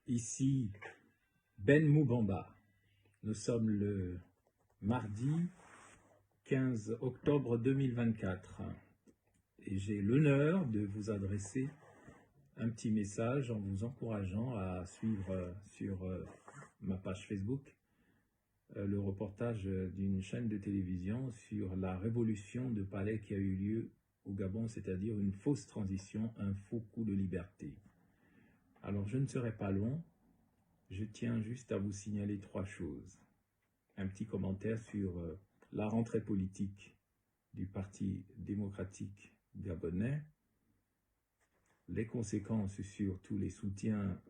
Ici Ben Moubamba. Nous sommes le mardi 15 octobre 2024 et j'ai l'honneur de vous adresser un petit message en vous encourageant à suivre sur ma page Facebook le reportage d'une chaîne de télévision sur la révolution de palais qui a eu lieu au Gabon, c'est-à-dire une fausse transition, un faux coup de liberté. Alors je ne serai pas long, je tiens juste à vous signaler trois choses. Un petit commentaire sur la rentrée politique du Parti démocratique gabonais, les conséquences sur tous les soutiens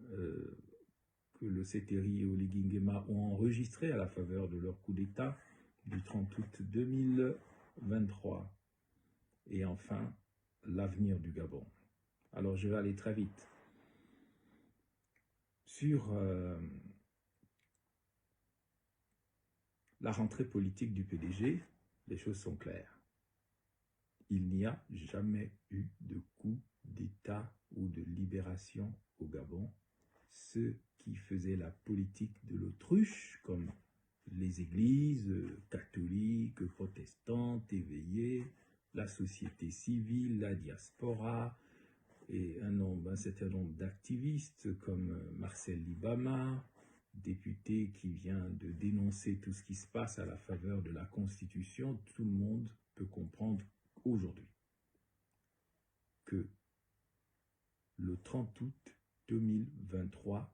que le CETERI et Oligui Nguema ont enregistrés à la faveur de leur coup d'État du 30 août 2023. Et enfin, l'avenir du Gabon. Alors je vais aller très vite. Sur la rentrée politique du PDG, les choses sont claires. Il n'y a jamais eu de coup d'État ou de libération au Gabon. Ceux qui faisaient la politique de l'autruche, comme les églises catholiques, protestantes, éveillées, la société civile, la diaspora, et un certain nombre d'activistes comme Marcel Libama, député qui vient de dénoncer tout ce qui se passe à la faveur de la Constitution, tout le monde peut comprendre aujourd'hui que le 30 août 2023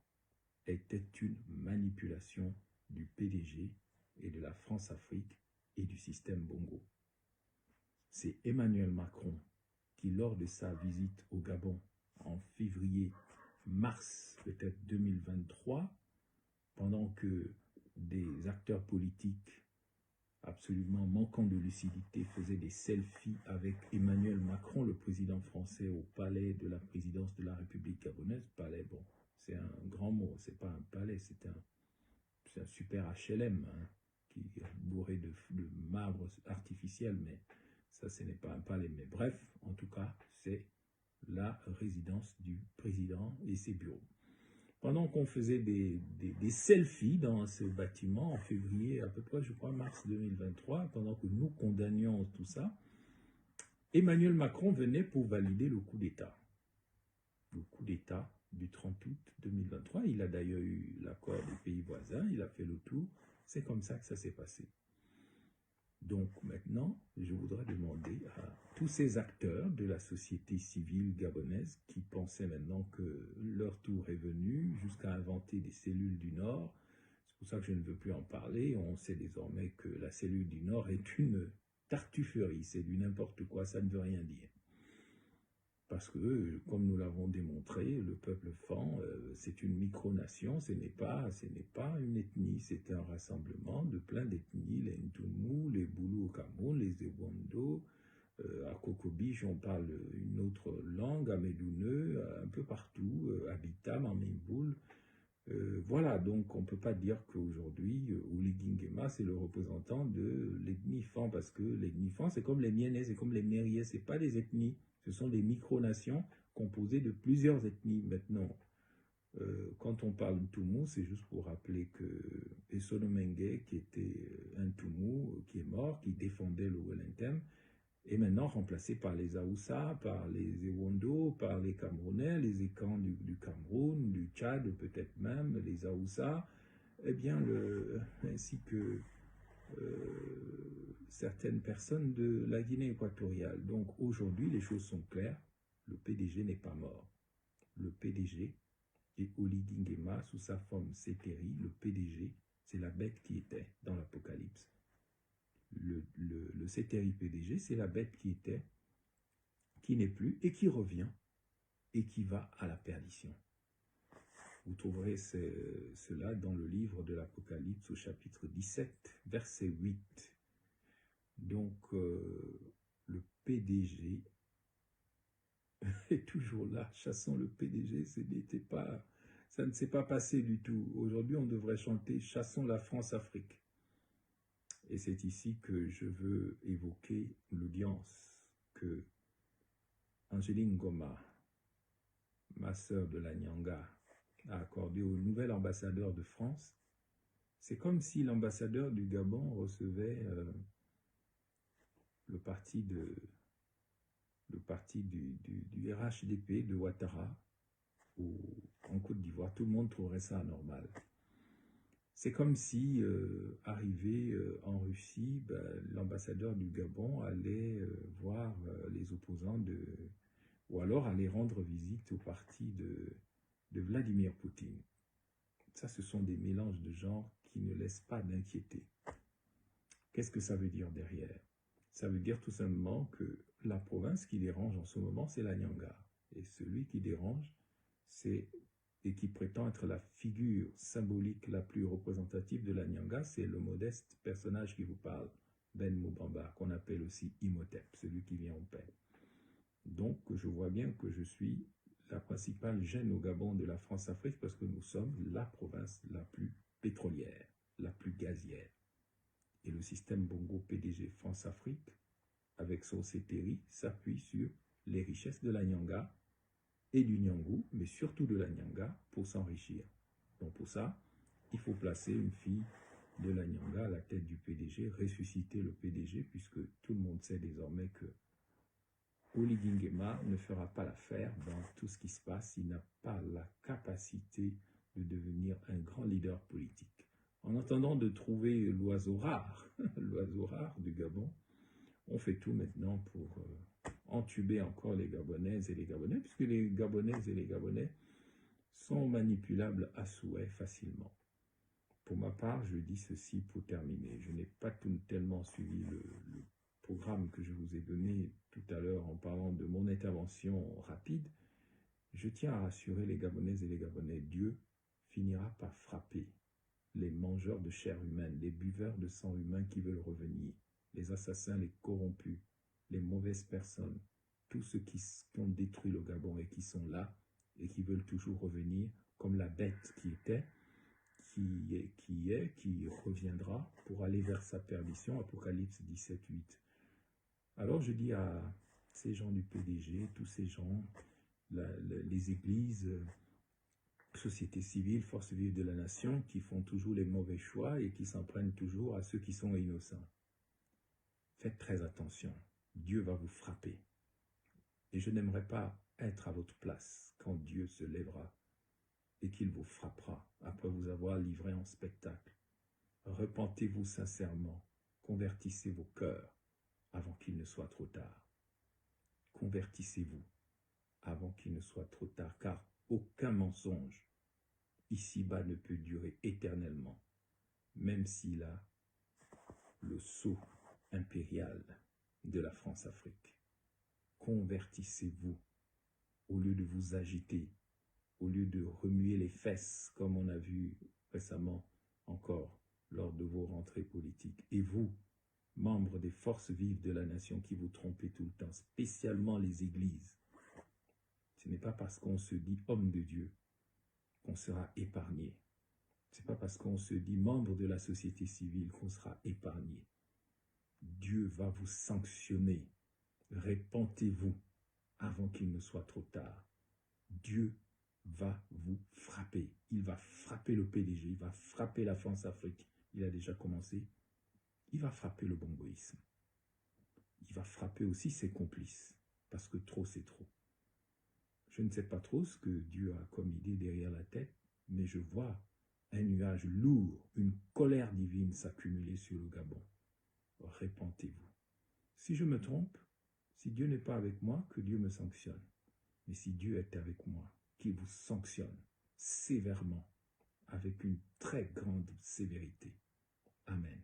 était une manipulation du PDG et de la France-Afrique et du système Bongo. C'est Emmanuel Macron qui, lors de sa visite au Gabon en février-mars peut-être 2023, pendant que des acteurs politiques absolument manquant de lucidité faisaient des selfies avec Emmanuel Macron, le président français, au palais de la présidence de la République gabonaise. Palais, bon, c'est un grand mot, c'est pas un palais, c'est un super HLM hein, qui est bourré de marbre artificiel, mais ça, ce n'est pas un palais. Mais bref, en tout cas, c'est la résidence du président et ses bureaux. Pendant qu'on faisait des selfies dans ce bâtiment en février, à peu près, je crois, mars 2023, pendant que nous condamnions tout ça, Emmanuel Macron venait pour valider le coup d'État. Le coup d'État du 30 août 2023. Il a d'ailleurs eu l'accord des pays voisins, il a fait le tour. C'est comme ça que ça s'est passé. Donc maintenant, je voudrais demander à tous ces acteurs de la société civile gabonaise qui pensaient maintenant que leur tour est venu, jusqu'à inventer des cellules du Nord. C'est pour ça que je ne veux plus en parler. On sait désormais que la cellule du Nord est une tartufferie, c'est du n'importe quoi, ça ne veut rien dire. Parce que, comme nous l'avons démontré, le peuple Fan, c'est une micronation, ce n'est pas une ethnie, c'est un rassemblement de plein d'ethnies, les Ntoumou, les Boulou au Cameroun, les Ewondo, à Kokobich, on parle une autre langue, à Médouneux, un peu partout, à Bitam, en Mimboul. Voilà, donc on ne peut pas dire qu'aujourd'hui, Oligui Nguema, c'est le représentant de l'ethnie Fan, parce que l'ethnie Fan, c'est comme les Mienais, c'est comme les Mériais, ce n'est pas des ethnies. Ce sont des micronations composées de plusieurs ethnies. Maintenant, quand on parle de Ntoumou, c'est juste pour rappeler que Essonomengue, qui était un Ntoumou, qui est mort, qui défendait le Wellington, est maintenant remplacé par les Aoussa, par les Ewondo, par les Camerounais, les Ekans du Cameroun, du Tchad peut-être même, les Aoussa, eh bien, ainsi que certaines personnes de la Guinée équatoriale. Donc aujourd'hui, les choses sont claires, le PDG n'est pas mort. Le PDG et Oligui Nguema, sous sa forme CETERI, le PDG, c'est la bête qui était dans l'Apocalypse. Le CETERI PDG, c'est la bête qui était, qui n'est plus et qui revient et qui va à la perdition. Vous trouverez cela dans le livre de l'Apocalypse au chapitre 17, verset 8. Donc, le PDG est toujours là. Chassons le PDG, ça ne s'est pas passé du tout. Aujourd'hui, on devrait chanter « Chassons la France-Afrique ». Et c'est ici que je veux évoquer l'audience que Angéline Goma, ma sœur de la Nyanga, a accordé au nouvel ambassadeur de France. C'est comme si l'ambassadeur du Gabon recevait le parti du RHDP de Ouattara en Côte d'Ivoire. Tout le monde trouverait ça anormal. C'est comme si, arrivé en Russie, l'ambassadeur du Gabon allait voir les opposants ou alors aller rendre visite au parti de Vladimir Poutine. Ça, ce sont des mélanges de genres qui ne laissent pas d'inquiéter. Qu'est-ce que ça veut dire derrière? Ça veut dire tout simplement que la province qui dérange en ce moment, c'est la Nyanga. Et celui qui dérange, et qui prétend être la figure symbolique la plus représentative de la Nyanga, c'est le modeste personnage qui vous parle, Ben Moubamba, qu'on appelle aussi Imhotep, celui qui vient en paix. Donc, je vois bien que je suis la principale gêne au Gabon de la France-Afrique parce que nous sommes la province la plus pétrolière, la plus gazière. Et le système Bongo PDG France-Afrique, avec son CETERI, s'appuie sur les richesses de la Nyanga et du Nyangou, mais surtout de la Nyanga, pour s'enrichir. Donc pour ça, il faut placer une fille de la Nyanga à la tête du PDG, ressusciter le PDG, puisque tout le monde sait désormais que Oligui Nguema ne fera pas l'affaire dans tout ce qui se passe. Il n'a pas la capacité de devenir un grand leader politique. En attendant de trouver l'oiseau rare, l'oiseau rare du Gabon, on fait tout maintenant pour entuber encore les Gabonaises et les Gabonais, puisque les Gabonaises et les Gabonais sont manipulables à souhait facilement. Pour ma part, je dis ceci pour terminer. Je n'ai pas tellement suivi le programme que je vous ai donné tout à l'heure en parlant de mon intervention rapide. Je tiens à rassurer les Gabonaises et les Gabonais. Dieu finira par frapper les mangeurs de chair humaine, les buveurs de sang humain qui veulent revenir, les assassins, les corrompus, les mauvaises personnes, tous ceux qui ont détruit le Gabon et qui sont là et qui veulent toujours revenir, comme la bête qui était, qui reviendra pour aller vers sa perdition, Apocalypse 17:8. Alors je dis à ces gens du PDG, tous ces gens, les églises, société civile, forces vives de la nation, qui font toujours les mauvais choix et qui s'en prennent toujours à ceux qui sont innocents. Faites très attention, Dieu va vous frapper. Et je n'aimerais pas être à votre place quand Dieu se lèvera et qu'il vous frappera après vous avoir livré en spectacle. Repentez-vous sincèrement, convertissez vos cœurs avant qu'il ne soit trop tard. Convertissez-vous avant qu'il ne soit trop tard, car aucun mensonge ici-bas ne peut durer éternellement, même s'il a le sceau impérial de la France-Afrique. Convertissez-vous au lieu de vous agiter, au lieu de remuer les fesses, comme on a vu récemment encore lors de vos rentrées politiques. Et vous, membres des forces vives de la nation qui vous trompez tout le temps, spécialement les églises, ce n'est pas parce qu'on se dit homme de Dieu qu'on sera épargné. Ce n'est pas parce qu'on se dit membre de la société civile qu'on sera épargné. Dieu va vous sanctionner. Répentez-vous avant qu'il ne soit trop tard. Dieu va vous frapper. Il va frapper le PDG, il va frapper la France-Afrique. Il a déjà commencé. Il va frapper le bongoïsme. Il va frapper aussi ses complices, parce que trop c'est trop. Je ne sais pas trop ce que Dieu a comme idée derrière la tête, mais je vois un nuage lourd, une colère divine s'accumuler sur le Gabon. Répentez-vous. Si je me trompe, si Dieu n'est pas avec moi, que Dieu me sanctionne. Mais si Dieu est avec moi, qu'il vous sanctionne sévèrement, avec une très grande sévérité. Amen.